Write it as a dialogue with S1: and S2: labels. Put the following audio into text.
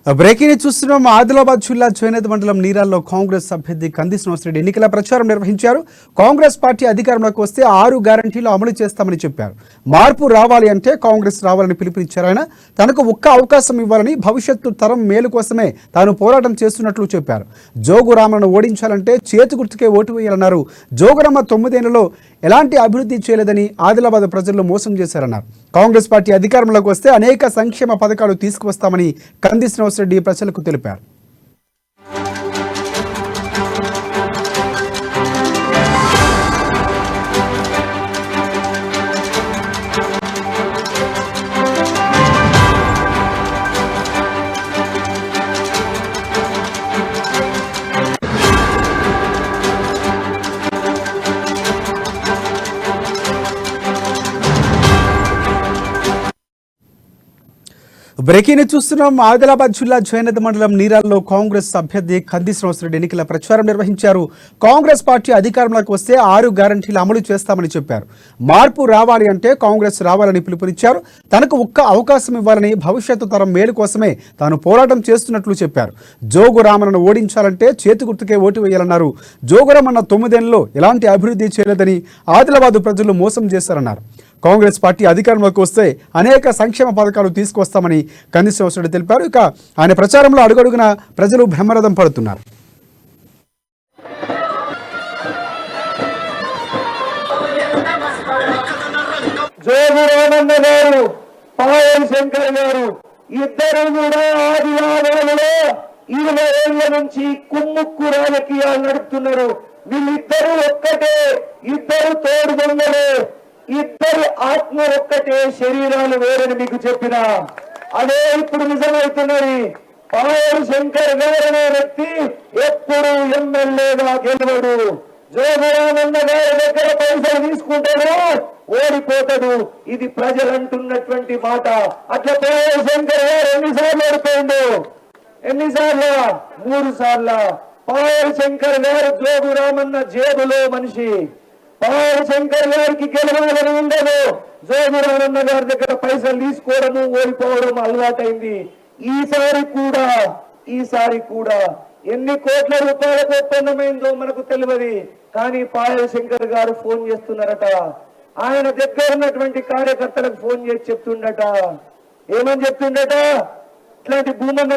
S1: Breaking చూస్తున్నాం. ఆదిలాబాద్ జిల్లా చేనేత మండలం నీరాల్లో కాంగ్రెస్ అభ్యర్థి కంది శ్రీనివాసరెడ్డి ఎన్నికల ప్రచారం నిర్వహించారు. కాంగ్రెస్ పార్టీ అధికారంలోకి వస్తే 6 గ్యారంటీలు అమలు చేస్తామని చెప్పారు. మార్పు రావాలి అంటే కాంగ్రెస్ రావాలని పిలుపునిచ్చారు. ఆయన తనకు ఒక్క అవకాశం ఇవ్వాలని, భవిష్యత్తు తరం మేలు కోసమే తాను పోరాటం చేస్తున్నట్లు చెప్పారు. జోగురామను ఓడించాలంటే చేతి గుర్తుకే ఓటు వేయాలన్నారు. జోగురామ 9 ఏళ్లలో ఎలాంటి అభివృద్ధి చేయలేదని ఆదిలాబాద్ ప్రజల్లో మోసం చేశారన్నారు. కాంగ్రెస్ పార్టీ అధికారంలోకి వస్తే అనేక సంక్షేమ పథకాలు తీసుకువస్తామని కంది శ్రీనివాసరెడ్డి ప్రజలకు తెలిపారు. బ్రేకింగ్ చూస్తున్నాం. ఆదిలాబాద్ జిల్లా చేనేత మండలం నీరాల్లో కాంగ్రెస్ అభ్యర్థి కంది శ్రీనివాసరెడ్డి ఎన్నికల ప్రచారం నిర్వహించారు. కాంగ్రెస్ పార్టీ అధికారంలోకి వస్తే 6 గ్యారంటీలు అమలు చేస్తామని చెప్పారు. మార్పు రావాలి అంటే కాంగ్రెస్ రావాలని పిలుపునిచ్చారు. తనకు ఒక్క అవకాశం ఇవ్వాలని, భవిష్యత్తు తరం మేలు కోసమే తాను పోరాటం చేస్తున్నట్లు చెప్పారు. జోగురామను ఓడించాలంటే చేతి గుర్తుకే ఓటు వేయాలన్నారు. జోగురామన్న 9 ఏళ్లలో ఎలాంటి అభివృద్ధి చేయలేదని ఆదిలాబాద్ ప్రజలు మోసం చేశారన్నారు. కాంగ్రెస్ పార్టీ అధికారంలోకి వస్తే అనేక సంక్షేమ పథకాలు తీసుకొస్తామని కంది శ్రీనివాసరెడ్డి తెలిపారు. ఇక ఆయన ప్రచారంలో అడుగడుగున ప్రజలు బ్రహ్మరథం పడుతున్నారు.
S2: జోగురామన్న గారు, పాయల్ శంకర్ గారు ఇద్దరు కూడా ఆదిలాబాద్లో 20 ఏళ్ల నుంచి కుమ్ముక్కు రాజకీయాలు నడుపుతున్నారు. వీళ్ళిద్దరూ ఒక్కటే, ఇద్దరు తోడు దొంగలే, ఇద్దరు ఆత్మ ఒక్కటే, శరీరాలు వేరని మీకు చెప్పిన అదే ఇప్పుడు నిజమవుతున్నది. పాయల్ శంకర్ గారు అనే వ్యక్తి ఎప్పుడు ఎమ్మెల్యేగా గెలవడు. జోగురామన్న గారి దగ్గర పైసలు తీసుకుంటాడు, ఓడిపోతాడు. ఇది ప్రజలు అంటున్నటువంటి మాట. అట్లా పాయల్ శంకర్ గారు ఎన్నిసార్లు ఓడిపోయిండు? ఎన్నిసార్లు? 3 సార్లు. పాయల్ శంకర్ గారు జోగురామన్న జేబులో మనిషి. పాయల్ శంకర్ గారికి గెలవాలని ఉండదు. జోగురామన్న గారి దగ్గర పైసలు తీసుకోవడము, ఓడిపోవడం అలవాటైంది. ఈసారి కూడా ఎన్ని కోట్ల రూపాయలకు ఒప్పందమైందో మనకు తెలియదు. కానీ పాయల్ శంకర్ గారు ఫోన్ చేస్తున్నారట. ఆయన దగ్గర ఉన్నటువంటి కార్యకర్తలకు ఫోన్ చేసి చెప్తుండట. ఏమని చెప్తుండట? ఇట్లాంటి భూమన్న